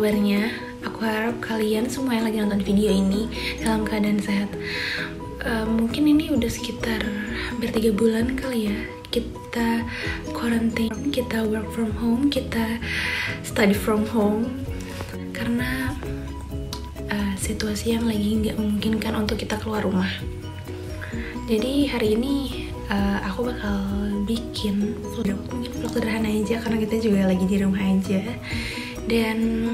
kabarnya? Aku harap kalian semua yang lagi nonton video ini dalam keadaan sehat. Mungkin ini udah sekitar hampir 3 bulan kali ya kita quarantine, kita work from home, kita study from home karena situasi yang lagi nggak memungkinkan untuk kita keluar rumah. Jadi hari ini aku bakal bikin vlog, mungkin vlog sederhana aja karena kita juga lagi di rumah aja. Dan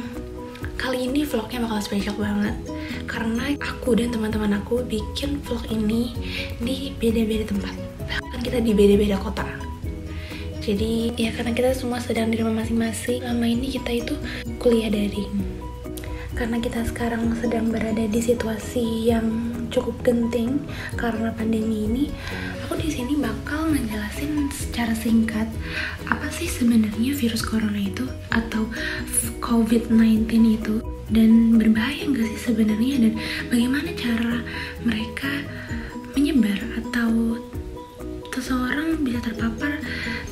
kali ini vlognya bakal spesial banget karena aku dan teman-teman aku bikin vlog ini di beda-beda tempat, bahkan kita di beda-beda kota. Jadi ya karena kita semua sedang di rumah masing-masing, lama ini kita itu kuliah daring. Karena kita sekarang sedang berada di situasi yang cukup genting karena pandemi ini, aku di sini bakal ngejelasin secara singkat apa sih sebenarnya virus corona itu atau COVID-19 itu, dan berbahaya nggak sih sebenarnya, dan bagaimana cara mereka menyebar atau seseorang bisa terpapar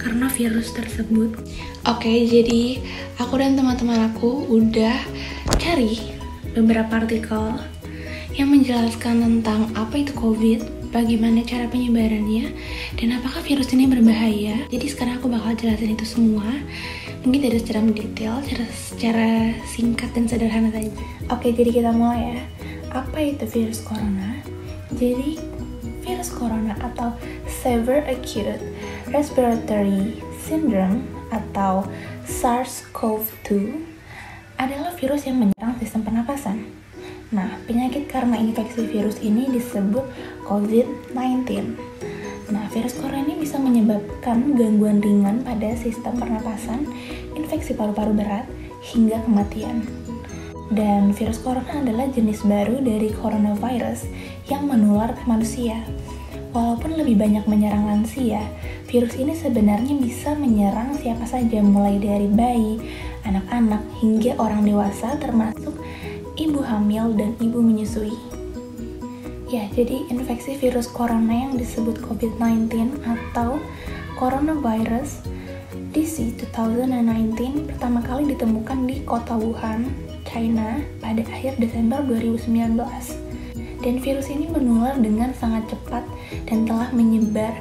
karena virus tersebut. Oke, jadi aku dan teman-teman aku udah cari beberapa artikel yang menjelaskan tentang apa itu COVID, bagaimana cara penyebarannya, dan apakah virus ini berbahaya. Jadi sekarang aku bakal jelasin itu semua, mungkin tidak secara mendetail, secara singkat dan sederhana saja. Oke, jadi kita mulai ya. Apa itu virus corona? Jadi virus corona atau Severe Acute Respiratory Syndrome atau SARS-CoV-2 adalah virus yang menyerang sistem pernapasan. Nah, penyakit karena infeksi virus ini disebut COVID-19. Nah, virus corona ini bisa menyebabkan gangguan ringan pada sistem pernapasan, infeksi paru-paru berat, hingga kematian. Dan virus corona adalah jenis baru dari coronavirus yang menular ke manusia. Walaupun lebih banyak menyerang lansia, virus ini sebenarnya bisa menyerang siapa saja, mulai dari bayi, anak-anak, hingga orang dewasa termasuk ibu hamil dan ibu menyusui. Ya, jadi infeksi virus corona yang disebut COVID-19 atau Coronavirus Disease 2019 pertama kali ditemukan di kota Wuhan, China pada akhir Desember 2019. Dan virus ini menular dengan sangat cepat dan telah menyebar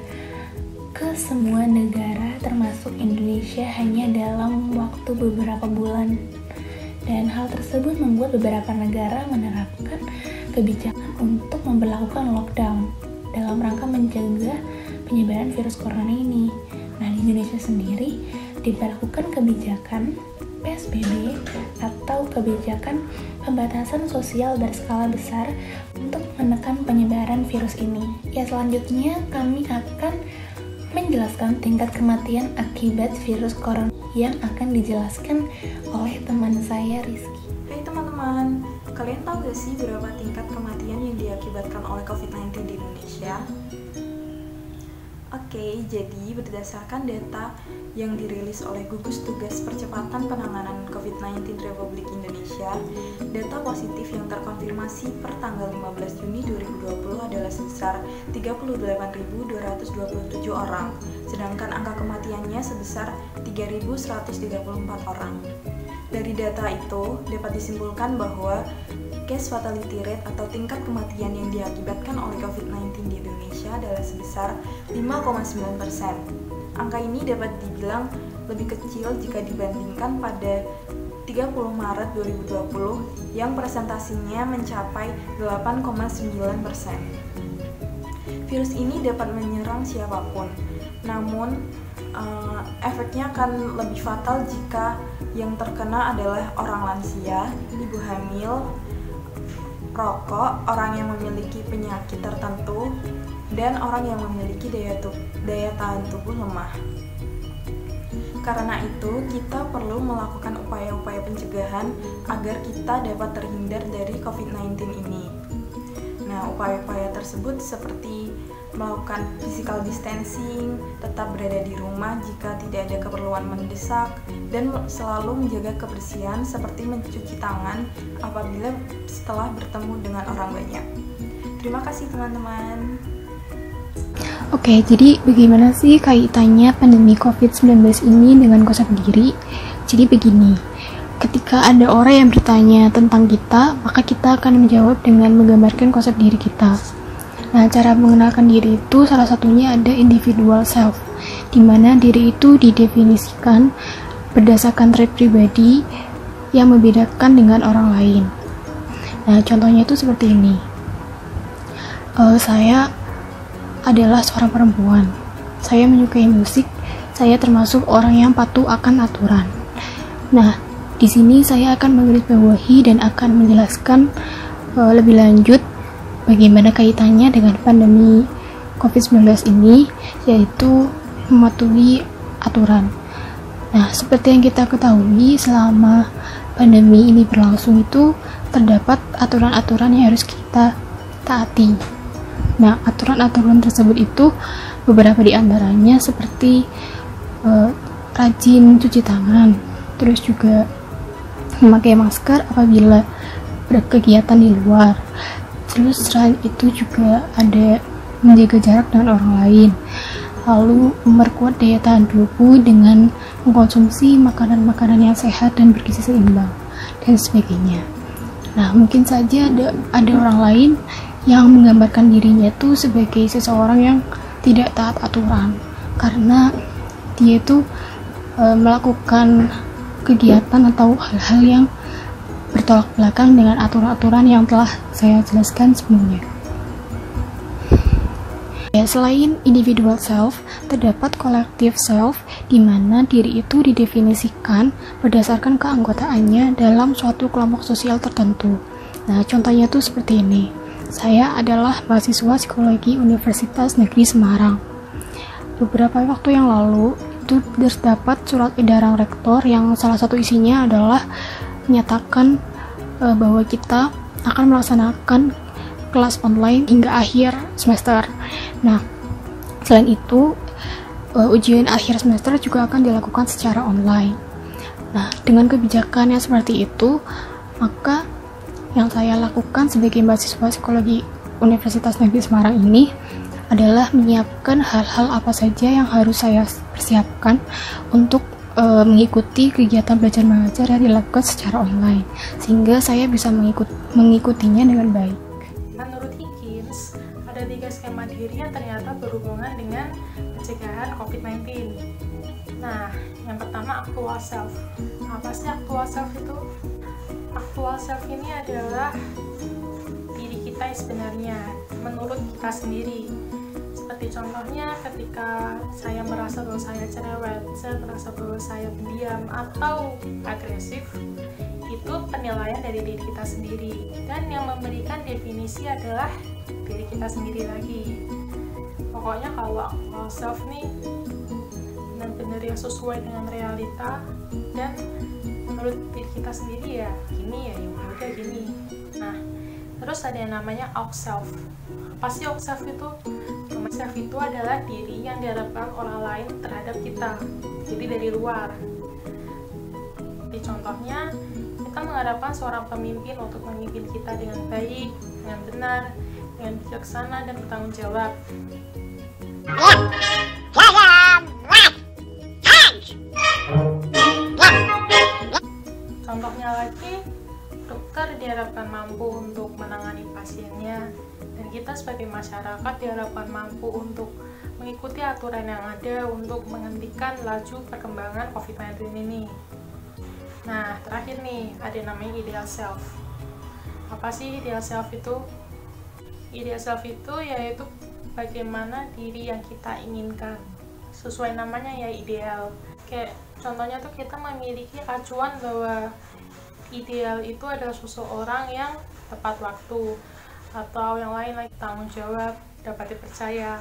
ke semua negara termasuk Indonesia hanya dalam waktu beberapa bulan. Dan hal tersebut membuat beberapa negara menerapkan kebijakan untuk memberlakukan lockdown dalam rangka mencegah penyebaran virus corona ini. Nah, di Indonesia sendiri diberlakukan kebijakan PSBB atau kebijakan pembatasan sosial berskala besar untuk menekan penyebaran virus ini. Ya, selanjutnya kami akan menjelaskan tingkat kematian akibat virus corona yang akan dijelaskan oleh teman saya, Rizky. Hai teman-teman, kalian tahu gak sih berapa tingkat kematian yang diakibatkan oleh COVID-19 di Indonesia? Oke, jadi berdasarkan data yang dirilis oleh Gugus Tugas Percepatan Penanganan COVID-19 Republik Indonesia, data positif yang terkonfirmasi per tanggal 15 Juni 2020 adalah sebesar 38.227 orang, sedangkan angka kematiannya sebesar 3.134 orang. Dari data itu, dapat disimpulkan bahwa case fatality rate atau tingkat kematian yang diakibatkan oleh COVID-19 di Indonesia adalah sebesar 5,9%. Angka ini dapat dibilang lebih kecil jika dibandingkan pada 30 Maret 2020 yang presentasinya mencapai 8,9%. Virus ini dapat menyerang siapapun, namun efeknya akan lebih fatal jika yang terkena adalah orang lansia, ibu hamil, rokok, orang yang memiliki penyakit tertentu, dan orang yang memiliki daya tahan tubuh lemah. Karena itu, kita perlu melakukan upaya-upaya pencegahan agar kita dapat terhindar dari COVID-19 ini. Nah, upaya-upaya tersebut seperti melakukan physical distancing, tetap berada di rumah jika tidak ada keperluan mendesak, dan selalu menjaga kebersihan seperti mencuci tangan apabila setelah bertemu dengan orang banyak. Terima kasih teman-teman. Oke, jadi bagaimana sih kaitannya pandemi COVID-19 ini dengan kosa diri? Jadi begini, ketika ada orang yang bertanya tentang kita, maka kita akan menjawab dengan menggambarkan konsep diri kita. Nah, cara mengenalkan diri itu salah satunya ada individual self, di mana diri itu didefinisikan berdasarkan trait pribadi yang membedakan dengan orang lain. Nah, contohnya itu seperti ini. Saya adalah seorang perempuan. Saya menyukai musik. Saya termasuk orang yang patuh akan aturan. Nah, di sini saya akan menggarisbawahi dan akan menjelaskan lebih lanjut bagaimana kaitannya dengan pandemi COVID-19 ini, yaitu mematuhi aturan. Nah, seperti yang kita ketahui, selama pandemi ini berlangsung itu terdapat aturan-aturan yang harus kita taati. Nah, aturan-aturan tersebut itu beberapa di antaranya seperti rajin cuci tangan, terus juga memakai masker apabila berkegiatan di luar. Terus selain itu juga ada menjaga jarak dengan orang lain, lalu memperkuat daya tahan tubuh dengan mengkonsumsi makanan-makanan yang sehat dan bergizi seimbang, dan sebagainya. Nah, mungkin saja ada orang lain yang menggambarkan dirinya itu sebagai seseorang yang tidak taat aturan, karena dia itu melakukan kegiatan atau hal-hal yang bertolak belakang dengan aturan-aturan yang telah saya jelaskan sebelumnya. Ya, selain individual self, terdapat collective self, di mana diri itu didefinisikan berdasarkan keanggotaannya dalam suatu kelompok sosial tertentu. Nah, contohnya itu seperti ini. Saya adalah mahasiswa psikologi Universitas Negeri Semarang. Beberapa waktu yang lalu, itu terdapat surat edaran rektor yang salah satu isinya adalah menyatakan bahwa kita akan melaksanakan kelas online hingga akhir semester. Nah, selain itu ujian akhir semester juga akan dilakukan secara online. Nah, dengan kebijakan yang seperti itu, maka yang saya lakukan sebagai mahasiswa psikologi Universitas Negeri Semarang ini adalah menyiapkan hal-hal apa saja yang harus saya persiapkan untuk mengikuti kegiatan belajar mengajar yang dilakukan secara online, sehingga saya bisa mengikutinya dengan baik. Menurut Higgins, ada 3 skema diri yang ternyata berhubungan dengan pencegahan COVID-19. Nah, yang pertama actual self. Apa sih actual self itu? Actual self ini adalah diri kita yang sebenarnya, menurut kita sendiri. Seperti contohnya ketika saya merasa bahwa saya cerewet, saya merasa bahwa saya pendiam atau agresif, itu penilaian dari diri kita sendiri, dan yang memberikan definisi adalah diri kita sendiri lagi. Pokoknya kalau actual self nih benar-benar yang sesuai dengan realita dan menurut diri kita sendiri ya gini ya udah gini. Nah, terus ada yang namanya out self. Apa sih out self itu? Self itu adalah diri yang diharapkan orang lain terhadap kita, jadi dari luar. Di contohnya, kita mengharapkan seorang pemimpin untuk memimpin kita dengan baik, dengan benar, dengan bijaksana dan bertanggung jawab. Contohnya lagi, dokter diharapkan mampu untuk menangani pasiennya, dan kita sebagai masyarakat diharapkan mampu untuk mengikuti aturan yang ada untuk menghentikan laju perkembangan COVID-19 ini. Nah, terakhir nih, ada namanya ideal self. Apa sih ideal self itu? Ideal self itu yaitu bagaimana diri yang kita inginkan. Sesuai namanya ya ideal. Kayak contohnya tuh kita memiliki acuan bahwa ideal itu adalah seseorang yang tepat waktu, atau yang lain lagi tanggung jawab, dapat dipercaya.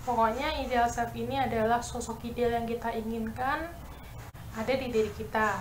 Pokoknya ideal self ini adalah sosok ideal yang kita inginkan ada di diri kita.